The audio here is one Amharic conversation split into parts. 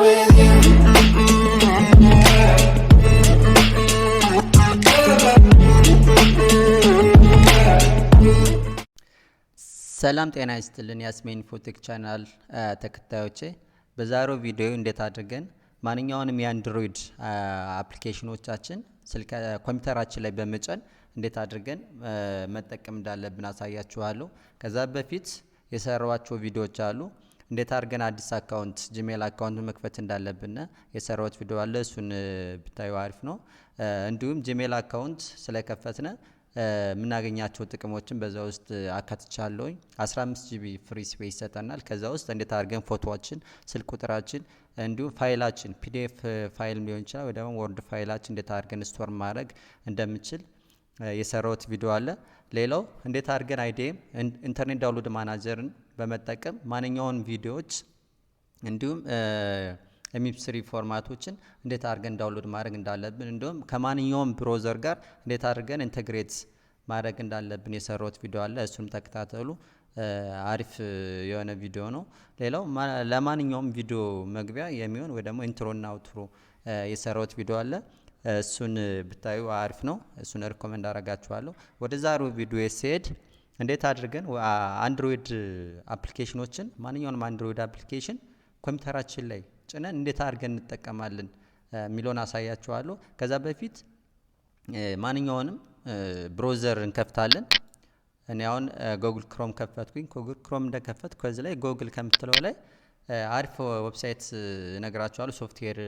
with you. ሰላም ጤና ይስጥልን የአስሜ ኢንፎ ቴክ ቻናል ተከታዮቼ በዛሬው ቪዲዮ እንዴት አድርገን ማንኛውንም የአንድሮይድ አፕሊኬሽኖቻችን ስልክ ኮምፒውተራችን ላይ በመጫን እንዴት አድርገን መጠቀም እንዳለብን አሳያችኋለሁ። ከዛ በፊት የሰራዋቸው ቪዲዮዎች አሉ። እንዴት አድርገን አዲስ አካውንት ጂሜል አካውንት መክፈት እንዳለብን የሰራሁት ቪዲዮ አለ። እሱን ብታዩ አሪፍ ነው። እንዲሁም ጂሜል አካውንት ስለከፈትነ ምናገኛቸው ጥቅሞችን በዛ ውስጥ አካትቻለሁ። 15 ጂቢ ፍሪ ስፔስ ይሰጠናል። ከዛ ውስጥ እንዴት አድርገን ፎቶዎችን፣ ስልክ ቁጥራችን እንዲሁም ፋይላችን ፒዲኤፍ ፋይል ሊሆን ይችላል ወይ ደግሞ ወርድ ፋይላችን እንዴት አድርገን ስቶር ማድረግ እንደምንችል የሰራሁት ቪዲዮ አለ። ሌላው እንዴት አድርገን አይዲኤም ኢንተርኔት ዳውንሎድ ማናጀርን በመጠቀም ማንኛውን ቪዲዮዎች እንዲሁም ኤምፒ3 ፎርማቶችን እንዴት አድርገን ዳውንሎድ ማድረግ እንዳለብን እንዲሁም ከማንኛውም ብራውዘር ጋር እንዴት አድርገን ኢንተግሬት ማድረግ እንዳለብን የሰራሁት ቪዲዮ አለ። እሱንም ተከታተሉ። አሪፍ የሆነ ቪዲዮ ነው። ሌላው ለማንኛውም ቪዲዮ መግቢያ የሚሆን ወይ ደግሞ ኢንትሮና አውትሮ የሰራሁት ቪዲዮ አለ። እሱን ብታዩ አሪፍ ነው። እሱን ሪኮመንድ አደርጋችኋለሁ። ወደ ዛሬው ቪዲዮ ሲሄድ እንዴት አድርገን አንድሮይድ አፕሊኬሽኖችን ማንኛውንም አንድሮይድ አፕሊኬሽን ኮምፒውተራችን ላይ ጭነን እንዴት አድርገን እንጠቀማለን ሚሊዮን አሳያችኋለሁ። ከዛ በፊት ማንኛውንም ብራውዘር እንከፍታለን። እኔ አሁን ጉግል ክሮም ከፈትኩኝ። ጉግል ክሮም እንደከፈትኩ ከዚህ ላይ ጉግል ከምትለው ላይ አሪፍ ዌብሳይት እነግራችኋለሁ። ሶፍትዌር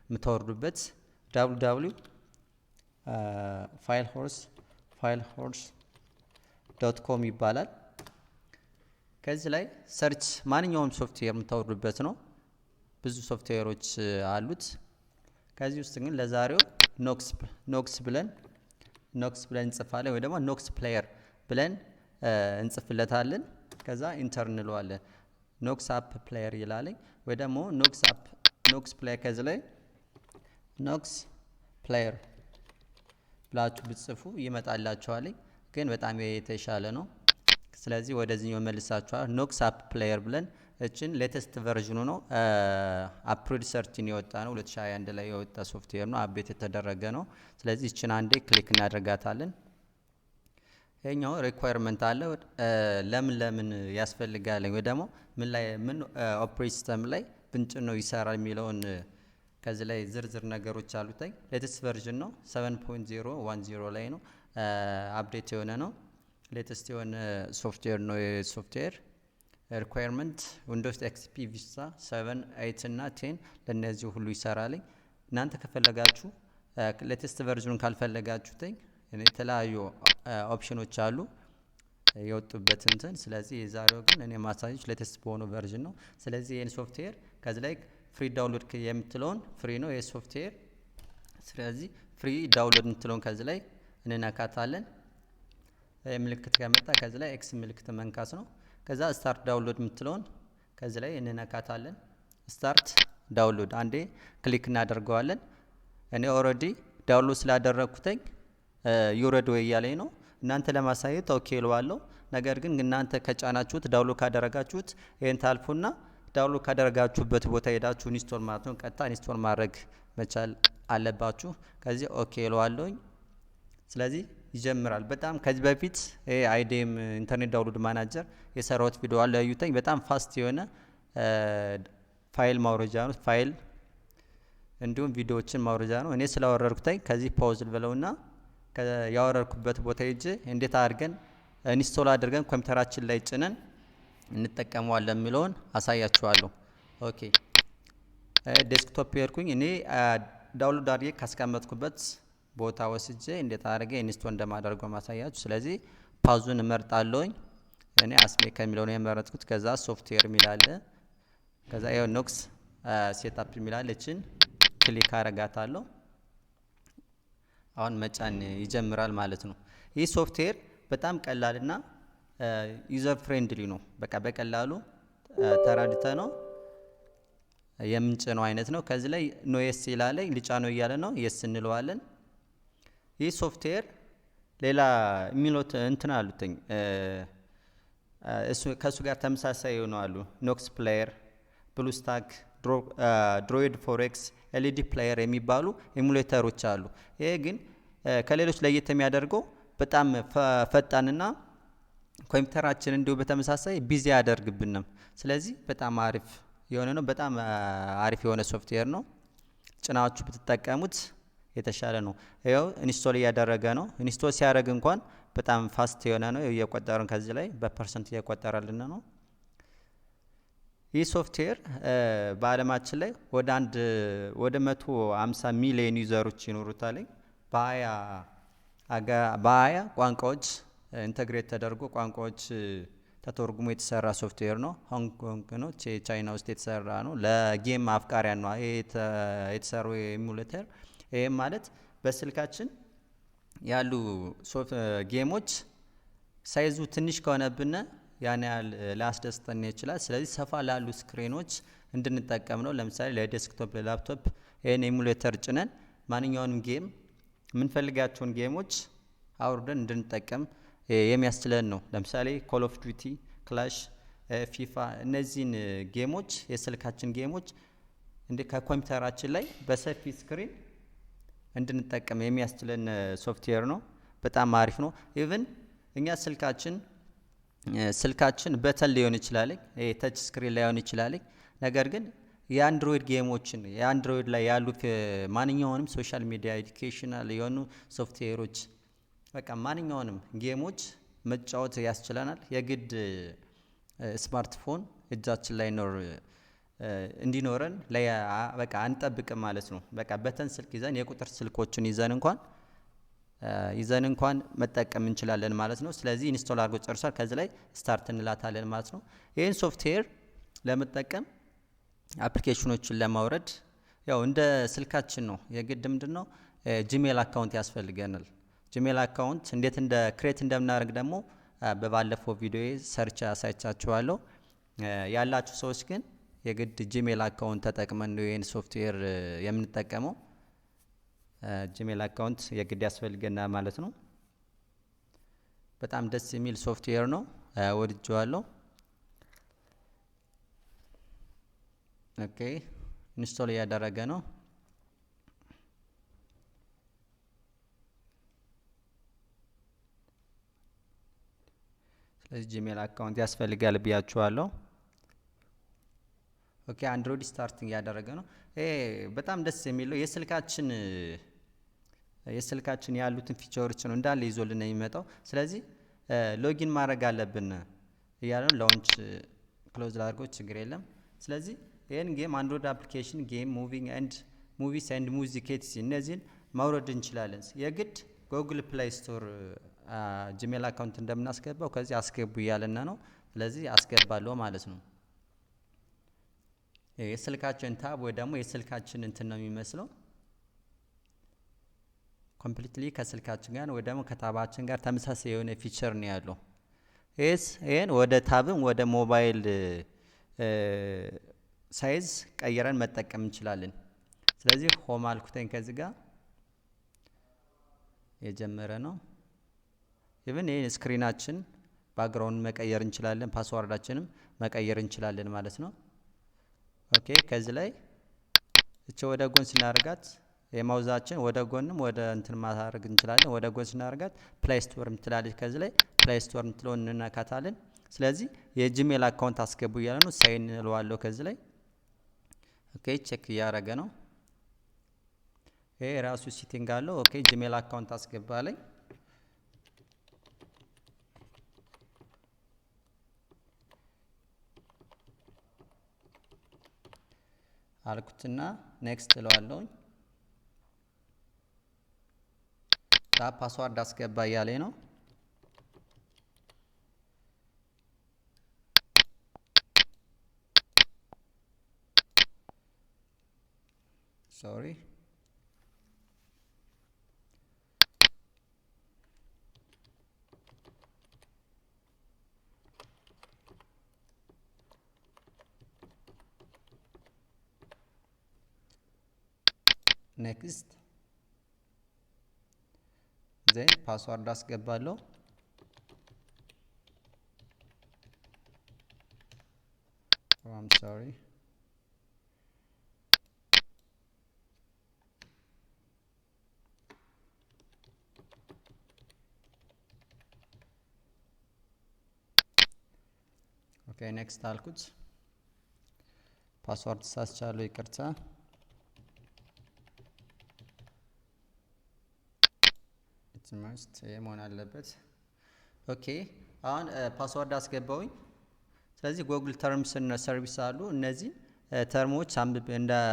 የምታወርዱበት www.filehorse.com ይባላል። ከዚህ ላይ ሰርች ማንኛውም ሶፍትዌር የምታወርዱበት ነው። ብዙ ሶፍትዌሮች አሉት። ከዚህ ውስጥ ግን ለዛሬው ኖክስ ብለን እንጽፋለን ወይ ደግሞ ኖክስ ፕሌየር ብለን እንጽፍለታለን። ከዛ ኢንተር እንለዋለን። ኖክስ አፕ ፕሌየር ይላልኝ ወይ ደግሞ ኖክስ ፕሌየር ከዚህ ላይ ኖክስ ፕሌየር ብላችሁ ብትጽፉ ይመጣላችኋል። ግን በጣም የተሻለ ነው። ስለዚህ ወደዚህኛው መልሳችኋል። ኖክስ አፕ ፕሌየር ብለን እችን ሌተስት ቨርዥኑ ነው። አፕሪል 13 የወጣ ነው። 2021 ላይ የወጣ ሶፍትዌር ነው። አፕዴት የተደረገ ነው። ስለዚህ እችን አንዴ ክሊክ እናደርጋታለን። ይሄኛው ሪኳየርመንት አለ። ለምን ያስፈልጋል ወይ ደግሞ ምን ኦፕሬቲንግ ሲስተም ላይ ብንጭን ነው ይሰራል የሚለውን ከዚህ ላይ ዝርዝር ነገሮች አሉት። ሌተስት ቨርዥን ነው። 7.010 ላይ ነው። አፕዴት የሆነ ነው። ሌተስት የሆነ ሶፍትዌር ነው። የሶፍትዌር ሪኳየርመንት ዊንዶውስ ኤክስፒ ቪስታ 7 8 እና 10 ለነዚህ ሁሉ ይሰራል። እናንተ ከፈለጋችሁ ሌተስት ቨርዥኑን ካልፈለጋችሁ የተለያዩ ኦፕሽኖች አሉ የወጡበት እንትን። ስለዚህ የዛሬው ግን እኔ ማሳየች ሌተስት በሆነው ቨርዥን ነው። ስለዚህ ይሄን ሶፍትዌር ከዚህ ላይ ፍሪ ዳውንሎድ የምትለውን ፍሪ ነው የሶፍትዌር። ስለዚህ ፍሪ ዳውንሎድ የምትለውን ከዚህ ላይ እንነካታለን። ምልክት ከመጣ ከዚህ ላይ ኤክስ ምልክት መንካት ነው። ከዛ ስታርት ዳውንሎድ የምትለውን ከዚህ ላይ እንነካታለን። ስታርት ዳውንሎድ አንዴ ክሊክ እናደርገዋለን። እኔ ኦሬዲ ዳውንሎድ ስላደረኩትኝ ዩረድ ወይ ያለኝ ነው። እናንተ ለማሳየት ኦኬ እለዋለሁ። ነገር ግን እናንተ ከጫናችሁት ዳውንሎድ ካደረጋችሁት ይሄን ታልፉና ዳውንሎድ ካደረጋችሁበት ቦታ ሄዳችሁ ኢንስቶል ማለት ነው። ቀጥታ ኢንስቶል ማድረግ መቻል አለባችሁ። ከዚህ ኦኬ እለዋለሁ። ስለዚህ ይጀምራል። በጣም ከዚህ በፊት አይዲኤም ኢንተርኔት ዳውንሎድ ማናጀር የሰራሁት ቪዲዮ አለ። ያዩተኝ በጣም ፋስት የሆነ ፋይል ማውረጃ ነው። ፋይል እንዲሁም ቪዲዮዎችን ማውረጃ ነው። እኔ ስላወረድኩኝ ከዚህ ፓውዝ ልበለውና ያወረድኩበት ቦታ ሄጄ እንዴት አድርገን ኢንስቶል አድርገን ኮምፒውተራችን ላይ ጭነን እንጠቀመዋለን የሚለውን አሳያችኋለሁ። ኦኬ ዴስክቶፕ ሄድኩኝ። እኔ ዳውንሎድ አድርጌ ካስቀመጥኩበት ቦታ ወስጄ እንዴት አድርገ ኢንስቶል እንደማደርገው ማሳያችሁ። ስለዚህ ፓውዙን እመርጣለሁኝ። እኔ አስሜ ከሚለው ነው የመረጥኩት። ከዛ ሶፍትዌር ሚላለ ከዛ ይሄው ኖክስ ሴትአፕ ሚላለችን ክሊክ አረጋታለሁ። አሁን መጫን ይጀምራል ማለት ነው። ይህ ሶፍትዌር በጣም ቀላልና ዩዘር ፍሬንድሊ ነው። በቃ በቀላሉ ተራድተ ነው የምንጭነው አይነት ነው። ከዚህ ላይ ኖ የስ ይላል። ልጫ ነው እያለ ነው። የስ እንለዋለን። ይህ ሶፍትዌር ሌላ ሚሎት እንትን አሉትኝ ከሱ ጋር ተመሳሳይ ነው አሉ። ኖክስ ፕሌየር፣ ብሉስታክ፣ ድሮይድ ፎሬክስ ኤልኢዲ ፕሌየር የሚባሉ ኤሙሌተሮች አሉ። ይሄ ግን ከሌሎች ለየት የሚያደርገው በጣም ፈጣንና ኮምፒውተራችን እንዲሁ በተመሳሳይ ቢዚ ያደርግብንም። ስለዚህ በጣም አሪፍ የሆነ ነው። በጣም አሪፍ የሆነ ሶፍትዌር ነው። ጭናችሁ ብትጠቀሙት የተሻለ ነው። ይሄው ኢንስቶል እያደረገ ነው። ኢንስቶል ሲያደርግ እንኳን በጣም ፋስት የሆነ ነው። እየቆጠረን ከዚህ ላይ በፐርሰንት እየቆጠረልን ነው። ይህ ሶፍትዌር በአለማችን ላይ ወደ 150 ሚሊዮን ዩዘሮች ይኖሩታል። በ20 ቋንቋዎች ኢንተግሬት ተደርጎ ቋንቋዎች ተተርጉሞ የተሰራ ሶፍትዌር ነው። ሆንግ ኮንግ ነው፣ ቻይና ውስጥ የተሰራ ነው። ለጌም አፍቃሪያን ነው የተሰራው ኤሙሌተር። ይሄም ማለት በስልካችን ያሉ ጌሞች ሳይዙ ትንሽ ከሆነብን ያን ያህል ላስደስተን ይችላል። ስለዚህ ሰፋ ላሉ ስክሪኖች እንድንጠቀም ነው። ለምሳሌ ለዴስክቶፕ ለላፕቶፕ ይሄን ኤሙሌተር ጭነን ማንኛውንም ጌም የምንፈልጋቸውን ጌሞች አውርደን እንድንጠቀም የሚያስችለን ነው። ለምሳሌ ኮል ኦፍ ዱቲ፣ ክላሽ፣ ፊፋ እነዚህን ጌሞች የስልካችን ጌሞች ከኮምፒውተራችን ላይ በሰፊ ስክሪን እንድንጠቀም የሚያስችለን ሶፍትዌር ነው። በጣም አሪፍ ነው። ኢቭን እኛ ስልካችን በተን ሊሆን ይችላል፣ ታች ስክሪን ላይሆን ይችላል። ነገር ግን የአንድሮይድ ጌሞችን የአንድሮይድ ላይ ያሉ ማንኛውንም ሶሻል ሚዲያ ኤዱኬሽናል የሆኑ ሶፍትዌሮች በቃ ማንኛውንም ጌሞች መጫወት ያስችለናል። የግድ ስማርትፎን እጃችን ላይ እንዲኖረን በቃ አንጠብቅም ማለት ነው። በቃ በተን ስልክ ይዘን የቁጥር ስልኮችን ይዘን እንኳን መጠቀም እንችላለን ማለት ነው። ስለዚህ ኢንስቶል አድርጎ ጨርሷል። ከዚህ ላይ ስታርት እንላታለን ማለት ነው። ይህን ሶፍትዌር ለመጠቀም አፕሊኬሽኖችን ለማውረድ ያው እንደ ስልካችን ነው። የግድ ምንድነው ጂሜል አካውንት ያስፈልገናል። ጂሜል አካውንት እንዴት ክሬት እንደምናደርግ ደግሞ በባለፈው ቪዲዮ ሰርች አሳይቻችኋለሁ። ያላችሁ ሰዎች ግን የግድ ጂሜል አካውንት ተጠቅመን ነው ይሄን ሶፍትዌር የምንጠቀመው። ጂሜል አካውንት የግድ ያስፈልገናል ማለት ነው። በጣም ደስ የሚል ሶፍትዌር ነው፣ ወድጄዋለሁ። ኦኬ ኢንስቶል እያደረገ ነው። ስለዚህ ጂሜል አካውንት ያስፈልጋል ብያችኋለሁ። ኦኬ አንድሮይድ ስታርቲንግ እያደረገ ነው። በጣም ደስ የሚለው የስልካችን ያሉትን ፊቸሮች ነው እንዳለ ይዞልን የሚመጣው። ስለዚህ ሎጊን ማድረግ አለብን እያለ ነው። ላውንች ክሎዝ ላድርገው፣ ችግር የለም። ስለዚህ ይሄን ጌም አንድሮይድ አፕሊኬሽን ጌም ሙቪስ ኤንድ ሙዚክ ኤትሲ እነዚህን ማውረድ እንችላለን። የግድ ጉግል ፕሌይ ስቶር ጂሜል አካውንት እንደምናስገባው ከዚህ አስገቡ እያለና ነው። ስለዚህ አስገባለሁ ማለት ነው። የስልካችን ታብ ወይ ደግሞ የስልካችን እንትን ነው የሚመስለው። ኮምፕሊትሊ ከስልካችን ጋር ወይ ደግሞ ከታባችን ጋር ተመሳሳይ የሆነ ፊቸር ነው ያለው። ይሄን ወደ ታብም ወደ ሞባይል ሳይዝ ቀይረን መጠቀም እንችላለን። ስለዚህ ሆም አልኩተን ከዚህ ጋር የጀመረ ነው። ኢቭን ይሄን ስክሪናችን ባክግራውንድ መቀየር እንችላለን፣ ፓስዋርዳችንም መቀየር እንችላለን ማለት ነው። ኦኬ ከዚህ ላይ እቺ ወደ ጎን ስናርጋት የማውዛችን ወደ ጎንም ወደ እንትን ማድረግ እንችላለን። ወደ ጎን ስናርጋት ፕሌይ ስቶር ምትላለች። ከዚህ ላይ ፕሌይ ስቶር ምትለውን እንነካታለን። ስለዚህ የጂሜል አካውንት አስገቡ እያለ ነው። ሳይን እለዋለሁ ከዚህ ላይ። ኦኬ ቼክ እያደረገ ነው። ይሄ ራሱ ሲቲንግ አለው። ኦኬ ጂሜል አካውንት አስገባለኝ። አልኩትና ኔክስት እለዋለሁ። ፓስዋርድ አስገባ እያለኝ ነው። ሶሪ ኔክስት ዜን ፓስዋርድ አስገባለሁ። ሶሪ ኦኬ ኔክስት አልኩት ፓስወርድ ሳስቻለሁ ይቅርታ it's መሆን አለበት ኦኬ አሁን ፓስወርድ አስገባውኝ ስለዚህ ጉግል ተርምስ እና ሰርቪስ አሉ እነዚህ ተርሞች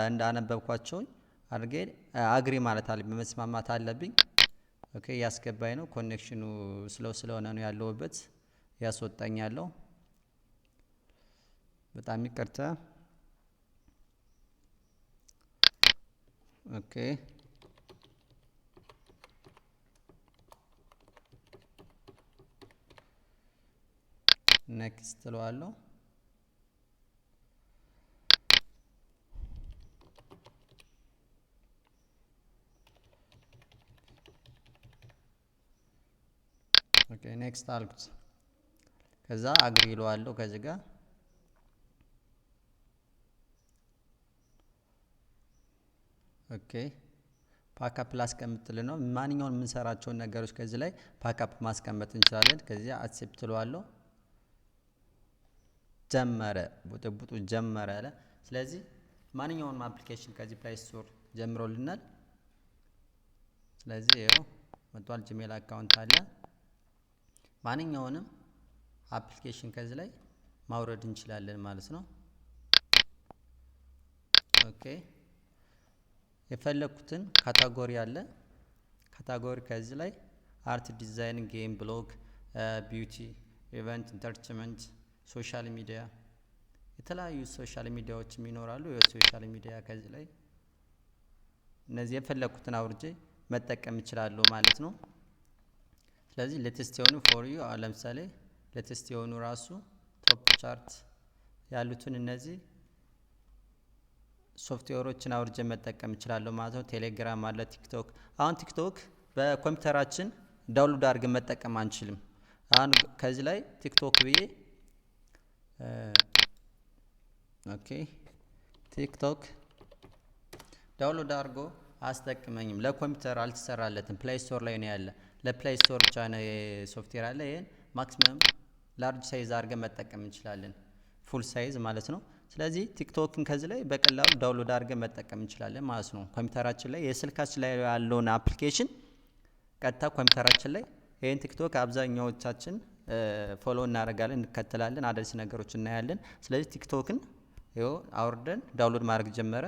እንዳነበብኳቸው አድርጌ አግሪ ማለት አለብኝ መስማማት አለብኝ ኦኬ ያስገባኝ ነው ኮኔክሽኑ ስለሆነ ነው ያለውበት ያስወጣኛለው በጣም ይቅርታ ኦኬ ኔክስት ለዋለው ኦኬ ኔክስት አልኩት ከዛ አግሪ ለዋለው ከዚህ ጋር ኦኬ ፓካፕ ላስቀምጥልን ነው ማንኛውንም የምንሰራቸው ነገሮች ከዚህ ላይ ፓካፕ ማስቀመጥ እንችላለን ከዚህ አክሴፕት ለዋለው ጀመረ ቡጥቡጡ ጀመረ አለ ስለዚህ ማንኛውንም አፕሊኬሽን ከዚህ ፕሌይ ስቶር ጀምሮልናል ስለዚህ ይሄው መጥቷል ጂሜል አካውንት አለ ማንኛውንም አፕሊኬሽን ከዚህ ላይ ማውረድ እንችላለን ማለት ነው ኦኬ የፈለኩትን ካታጎሪ አለ ካታጎሪ ከዚህ ላይ አርት ዲዛይን ጌም ብሎግ ቢዩቲ ኢቨንት ኢንተርቴይንመንት ሶሻል ሚዲያ የተለያዩ ሶሻል ሚዲያዎች ይኖራሉ የሶሻል ሚዲያ ከዚህ ላይ እነዚህ የፈለኩትን አውርጄ መጠቀም ይችላል ማለት ነው ስለዚህ ሌቴስት የሆኑ ፎር ዩ ለምሳሌ ሌቴስት የሆኑ ራሱ ቶፕ ቻርት ያሉትን እነዚህ ሶፍትዌሮችን አውርጄ መጠቀም ይችላል ማለት ነው ቴሌግራም አለ ቲክቶክ አሁን ቲክቶክ በኮምፒውተራችን ዳውንሎድ አድርገን መጠቀም አንችልም አሁን ከዚህ ላይ ቲክቶክ ብዬ ኦኬ ቲክቶክ ዳውንሎድ አድርጎ አስጠቅመኝም ለኮምፒውተር አልተሰራለትም ፕሌይ ስቶር ላይ ነው ያለ ለፕሌይ ስቶር ብቻ ነው ሶፍትዌር አለ ይሄን ማክሲመም ላርጅ ሳይዝ አድርገን መጠቀም እንችላለን ፉል ሳይዝ ማለት ነው ስለዚህ ቲክቶክን ከዚህ ላይ በቀላሉ ዳውንሎድ አድርገን መጠቀም እንችላለን ማለት ነው ኮምፒውተራችን ላይ የስልካችን ላይ ያለውን አፕሊኬሽን ቀጥታ ኮምፒውተራችን ላይ ይሄን ቲክቶክ አብዛኛዎቻችን ፎሎ እናደርጋለን እንከተላለን አዳዲስ ነገሮች እናያለን ስለዚህ ቲክቶክን ይሄው አውርደን ዳውንሎድ ማድረግ ጀመረ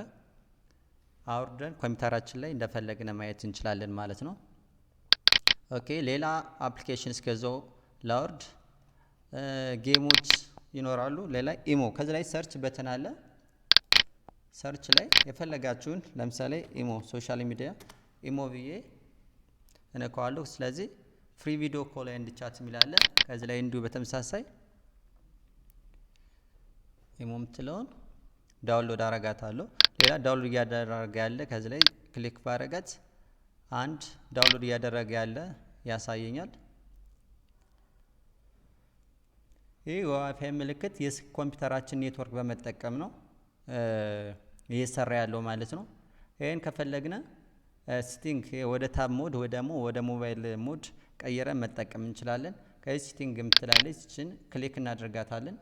አውርደን ኮምፒውተራችን ላይ እንደፈለግን ማየት እንችላለን ማለት ነው ኦኬ ሌላ አፕሊኬሽንስ ከዛው ላውርድ ጌሞች ይኖራሉ ሌላ ኢሞ ከዚህ ላይ ሰርች በተን አለ ሰርች ላይ የፈለጋችሁን ለምሳሌ ኢሞ ሶሻል ሚዲያ ኢሞ ብዬ እነካዋለሁ ስለዚህ ፍሪ ቪዲዮ ኮል ኤንድ ቻት ሚላለ ከዚህ ላይ እንዲሁ በተመሳሳይ ኢሞ ምትለውን ዳውንሎድ አረጋታለሁ ሌላ ዳውንሎድ ያደረገ ያለ ከዚህ ላይ ክሊክ ባረጋት አንድ ዳውንሎድ ያደረገ ያለ ያሳየኛል ይሄ ዋይፋይ ምልክት የኮምፒውተራችን ኔትወርክ በመጠቀም ነው እየሰራ ያለው ማለት ነው ይሄን ከፈለግነ ሴቲንግ ወደ ታብ ሞድ ወደ ሞባይል ሞድ ቀይረን መጠቀም እንችላለን ከዚህ ሴቲንግ ምትላለች እቺን ክሊክ እናደርጋታለን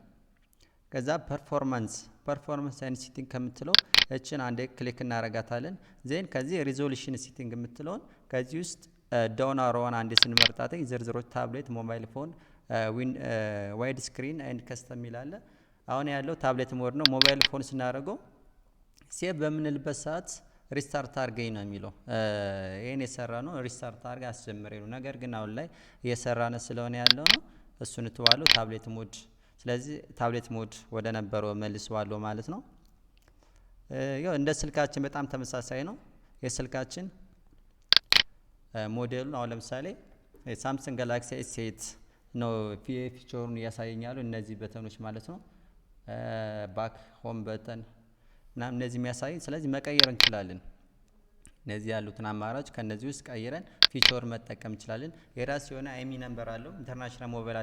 ከዛ ፐርፎርማንስ ኤንድ ሴቲንግ ከምትለው እቺን አንዴ ክሊክ እናረጋታለን ዜን ከዚህ ሪዞሉሽን ሴቲንግ ምትለውን ከዚህ ውስጥ ዳውን አሮዋን አንዴ ስንመርጣት ዝርዝሮች ታብሌት ሞባይል ፎን ዋይድ ስክሪን ኤንድ ከስተም ይላል አሁን ያለው ታብሌት ሞድ ነው ሞባይል ፎን ስናደርገው ሴቭ በምንልበት ሰዓት ሪስታርት አድርገኝ ነው የሚለው ይሄን የሰራ ነው ሪስታርት አድርገ አስጀምሬ ነው ነገር ግን አሁን ላይ እየሰራነ ስለሆነ ያለው ነው እሱን ተዋለው ታብሌት ሞድ ስለዚህ ታብሌት ሞድ ወደ ነበረው መልሰዋለሁ ማለት ነው ያው እንደ ስልካችን በጣም ተመሳሳይ ነው የስልካችን ሞዴሉ አሁን ለምሳሌ ሳምሰንግ ጋላክሲ ኤስ8 ነው ፊቸሩን ያሳየኛሉ እነዚህ በተኖች ማለት ነው ባክ ሆም በተን እና እነዚህ የሚያሳይ ስለዚህ መቀየር እንችላለን እነዚህ ያሉትን አማራጭ ከነዚህ ውስጥ ቀይረን ፊቸር መጠቀም እንችላለን የራስ የሆነ አይሚ ነምበር አለው ኢንተርናሽናል ሞባይል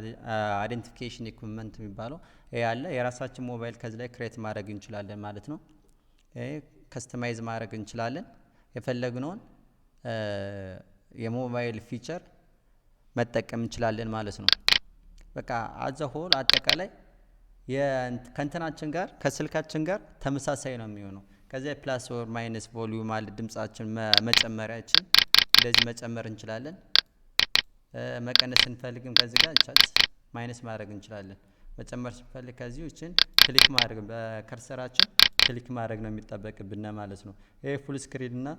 አይደንቲፊኬሽን ኢኩዊፕመንት የሚባለው ያለ የራሳችን ሞባይል ከዚህ ላይ ክሬት ማድረግ እንችላለን ማለት ነው ከስተማይዝ ማድረግ እንችላለን የፈለግነውን የሞባይል ፊቸር መጠቀም እንችላለን ማለት ነው በቃ አዘሆል አጠቃላይ ከእንትናችን ጋር ከስልካችን ጋር ተመሳሳይ ነው የሚሆነው ከዚያ ፕላስ ኦር ማይነስ ቮሊዩም አለ ድምጻችን መጨመሪያችን እንደዚህ መጨመር እንችላለን መቀነስ እንፈልግም ከዚህ ጋር ቻት ማይነስ ማድረግ እንችላለን መጨመር ስንፈልግ ከዚህ እቺን ክሊክ ማድረግ በከርሰራችን ክሊክ ማድረግ ነው የሚጠበቅብን ማለት ነው ይሄ ፉል ስክሪን እና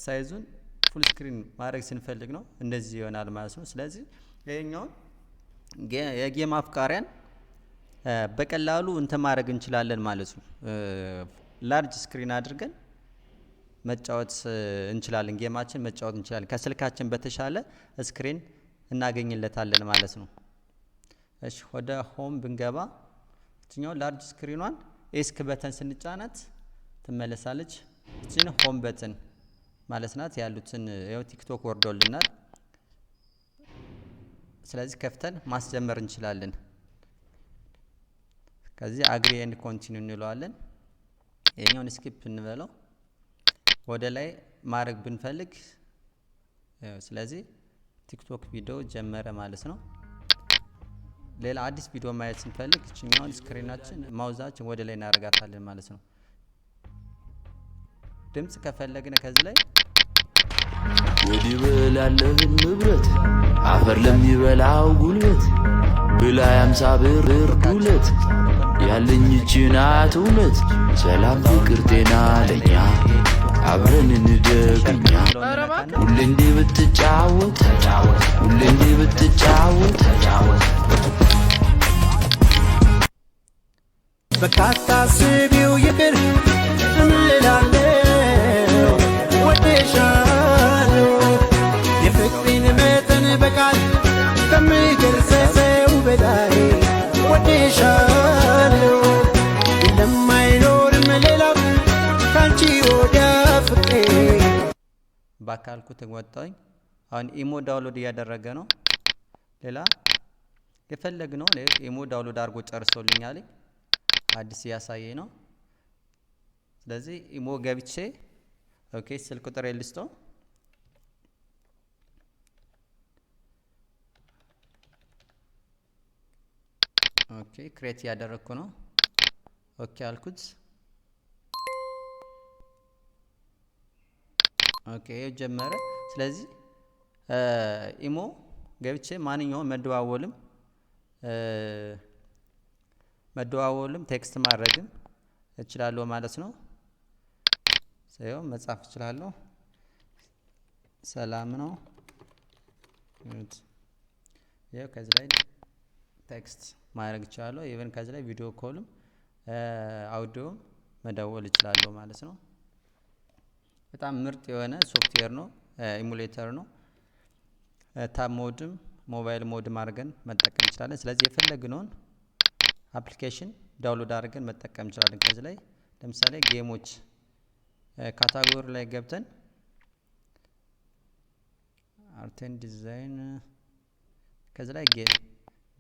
ሳይዙን ፉል ስክሪን ማድረግ ስንፈልግ ነው እንደዚህ ይሆናል ማለት ነው ስለዚህ ይሄኛው የጌም አፍቃሪያን በቀላሉ ማድረግ እንችላለን ማለት ነው ላርጅ ስክሪን አድርገን መጫወት እንችላለን ጌማችን መጫወት እንችላለን ከስልካችን በተሻለ ስክሪን እናገኝለታለን ማለት ነው እሺ ወደ ሆም ብንገባ እኛው ላርጅ ስክሪኗን ኤስክ በተን ስንጫናት ትመለሳለች እቺን ሆም በተን ማለት ናት ያሉትን ያው ቲክቶክ ወርዶልናል ስለዚህ ከፍተን ማስጀመር እንችላለን ከዚህ አግሪ ኤንድ ኮንቲኒው እንለዋለን የኛውን ስኪፕ እንበለው ወደ ላይ ማድረግ ብንፈልግ ስለዚህ ቲክቶክ ቪዲዮ ጀመረ ማለት ነው ሌላ አዲስ ቪዲዮ ማየት ስንፈልግ እቺኛውን ስክሪናችን ማውዛችን ወደ ላይ እናረጋታለን ማለት ነው ድምጽ ከፈለግን ከዚህ ላይ ወዲ በላለህ ንብረት አፈር ለሚበላው ጉልበት ብላ 50 ብር ዱለት ያለኝ ጭናት እውነት ሰላም ፍቅር ጤና ለኛ አብረን እንደገኛ ሁሌ እንዴ ብትጫወት ሁሌ እንዴ ብትጫወት በካታ ስቢው ይቅር እምላለሁ ወደሻለሁ የፍቅሬን መጠን በቃል ከምገልጸው በላይ ወደሻለሁ እንደማይኖርም ሌላው ካንቺ ወዲያ ፍቅሬ ባካልኩት ወጣኝ አሁን ኢሞ ዳውንሎድ ያደረገ ነው ሌላ የፈለግነው ኢሞ ዳውንሎድ አድርጎ ጨርሶልኛል አዲስ ያሳየኝ ነው ስለዚህ ኢሞ ገብቼ ኦኬ ስልክ ቁጥር ልስቶ ኦኬ ክሬት ያደረኩ ነው ኦኬ አልኩት ኦኬ ጀመረ ስለዚህ ኢሞ ገብቼ ማንኛውም መደዋወልም ቴክስት ማድረግም እችላለሁ ማለት ነው ሰው መጻፍ እችላለሁ ሰላም ነው ያው ከዚህ ላይ ቴክስት ማድረግ እችላለሁ ኢቨን ከዚህ ላይ ቪዲዮ ኮልም አውዲዮም መደወል እችላለሁ ማለት ነው በጣም ምርጥ የሆነ ሶፍትዌር ነው ኢሙሌተር ነው ታብ ሞድም ሞባይል ሞድም አድርገን መጠቀም እንችላለን ስለዚህ የፈለግነውን አፕሊኬሽን ዳውንሎድ አድርገን መጠቀም እንችላለን ከዚህ ላይ ለምሳሌ ጌሞች ካታጎሪ ላይ ገብተን አርት ኤንድ ዲዛይን ከዚህ ላይ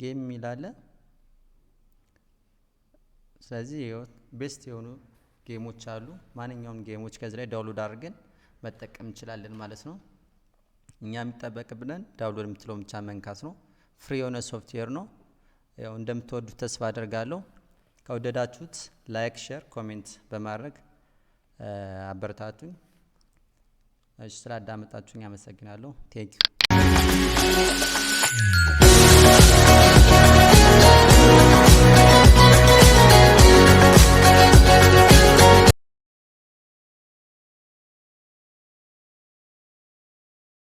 ጌም ይላል ስለዚህ ቤስት የሆኑ ጌሞች አሉ ማንኛውም ጌሞች ከዚህ ላይ ዳውንሎድ አድርገን መጠቀም እንችላለን ማለት ነው እኛ የሚጠበቅብን ዳውንሎድ የምትለው ብቻ መንካት ነው ፍሪ የሆነ ሶፍትዌር ነው ያው እንደምትወዱት ተስፋ አደርጋለሁ ከወደዳችሁት ላይክ ሼር ኮሜንት በማድረግ አበረታቱኝ እሺ ስላዳመጣችሁኝ አመሰግናለሁ ቴንክ ዩ